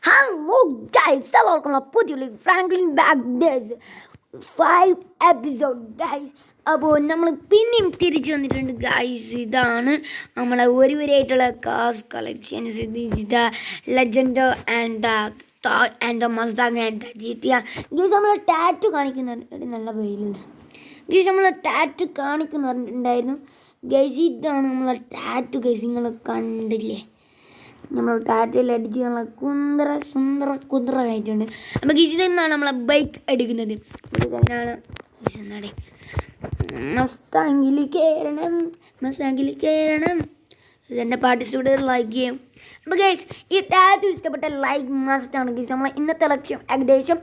Hello guys, എല്ലാവർക്കും പുതിയ Franklin back days 5 episode guys. അപ്പോൾ നമ്മൾ പിന്നെയും തിരിച്ചു വന്നിട്ടുണ്ട് ഗൈസ്. ഇതാണ് നമ്മളെ ഒരുവരായിട്ടുള്ള cars collections. The legend and Mustang and GTA guys. നമ്മളെ ടാറ്റു കാണിക്കുന്നുണ്ട്. നല്ല വെയിലില്ല ഗൈസ്. നമ്മളെ ടാറ്റു കാണിക്കുന്നുണ്ടായിരുന്നു ഗൈസ്. ഇതാണ് നമ്മളെ ടാറ്റു ഗൈസ്. നിങ്ങൾ കണ്ടില്ലേ? നമ്മൾ ടാറ്റയിൽ അടിച്ച് നമ്മളെ കുന്തറമായിട്ടുണ്ട്. അപ്പോൾ ഇതിൽ നിന്നാണ് നമ്മളെ ബൈക്ക് എടുക്കുന്നത്. അതിനാണ് എന്നാടേ മസ്താങ്കിൽ കയറണം ഇതെൻ്റെ പാർട്ടിസിപ്പേറ്റ് ലൈക്ക് ചെയ്യും. അപ്പോൾ ഗൈസ്, ഈ ടാറ്റു ഇഷ്ടപ്പെട്ട ലൈക്ക് മസ്റ്റാണ് ഗൈസ്. നമ്മളെ ഇന്നത്തെ ലക്ഷ്യം ഏകദേശം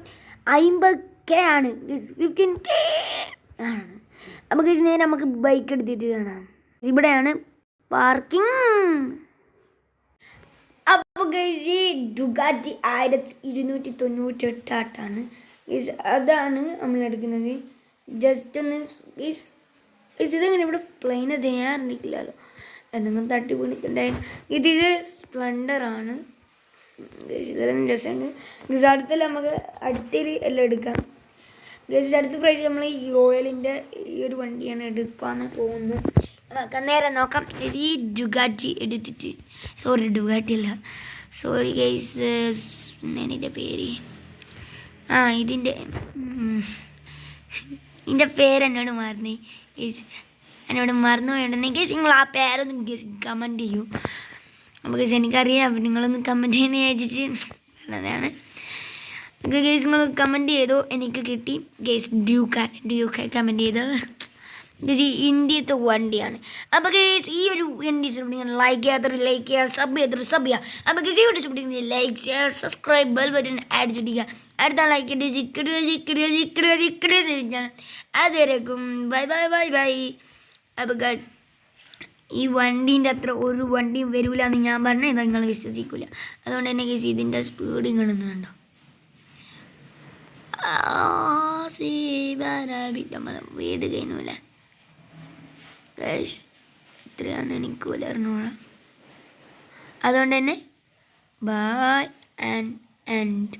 50K ആണ് ഗൈസ്. 15K ആണ്. അപ്പോൾ ഗൈസ്, നേരെ നമുക്ക് ബൈക്ക് എടുത്തിട്ട് കാണാം. ഇവിടെയാണ് പാർക്കിംഗ്. അപ്പോൾ ഗൈസ്, ഈ ഡുഗാറ്റി 1298 ഗൈസ്. അതാണ് നമ്മൾ എടുക്കുന്നത്. ജസ്റ്റ് ഒന്ന് ഗൈസ് ഇതെങ്ങനെ ഇവിടെ പ്ലെയിൻ തയ്യാറില്ല, എന്തെങ്കിലും തട്ടി വീണിട്ടുണ്ടായിരുന്നു. ഇത് സ്പ്ലെൻഡറാണ് ഗൈസ്. ഇതെല്ലാം രസമുണ്ട് ഗൈസ്. അടുത്തല്ല നമുക്ക് അടുത്തൊരു എല്ലാം എടുക്കാം ഗൈസ്. അടുത്ത പ്രൈസ് നമ്മൾ ഈ റോയലിൻ്റെ ഈ ഒരു വണ്ടിയാണ് എടുക്കാമെന്ന് തോന്നുന്നു. നേരം നോക്കാം. ഈ ഡുഗാറ്റി എടുത്തിട്ട് ഡുഗാറ്റി അല്ല, സോറി ഗൈസ്, ഇതിൻ്റെ പേര് ഇതിൻ്റെ പേര് എന്നോട് മറന്നു ഗൈസ്. എന്നോട് മറന്നു പോയിട്ടുണ്ടെങ്കിൽ ഗൈസ് നിങ്ങൾ ആ പേരൊന്ന് ഗൈസ് കമൻറ്റ് ചെയ്യൂ. അപ്പോൾ ഗൈസ് എനിക്കറിയാം, നിങ്ങളൊന്ന് കമൻറ്റ് ചെയ്യുന്ന വിചാരിച്ചിട്ട് നല്ലതാണ് ഗൈസ്. നിങ്ങൾ കമൻറ്റ് ചെയ്തോ, എനിക്ക് കിട്ടി ഗൈസ്. ഡ്യൂക്ക് കമൻറ്റ് ചെയ്തത് ഗൈസ്. ഈ ഇന്ത്യത്തെ വണ്ടിയാണ്. അപ്പോൾ ഗൈസ്, ഈ ഒരു വണ്ടി ഇഷ്ടപ്പെടുന്ന ലൈക്ക് ചെയ്യുക, സബ് ചെയ്യുക. അപ്പോൾ ഗൈസ്, ഇവിടെ ഇഷ്ടപ്പെടുന്ന like, share, subscribe, bell button add ചെയ്യുക. അടുത്ത ലൈക്ക് ചിക്കടിയാണ്. അതുവരേക്കും ബൈ. അപ്പോൾ ഗൈസ്, ഈ വണ്ടീൻ്റെ അത്ര ഒരു വണ്ടിയും വരില്ല എന്ന് ഞാൻ പറഞ്ഞാൽ ഇത് നിങ്ങൾ വിശ്വസിക്കില്ല. അതുകൊണ്ട് തന്നെ ഗൈസ്, ഇതിൻ്റെ സ്പീഡ് നിങ്ങളൊന്നും കണ്ടോ? വീട് കഴിഞ്ഞൂല ഗൈസ്. എത്രയാണെന്ന് എനിക്ക് പോലും അറിഞ്ഞൂടാ. അതുകൊണ്ട് തന്നെ ബൈ ആൻഡ്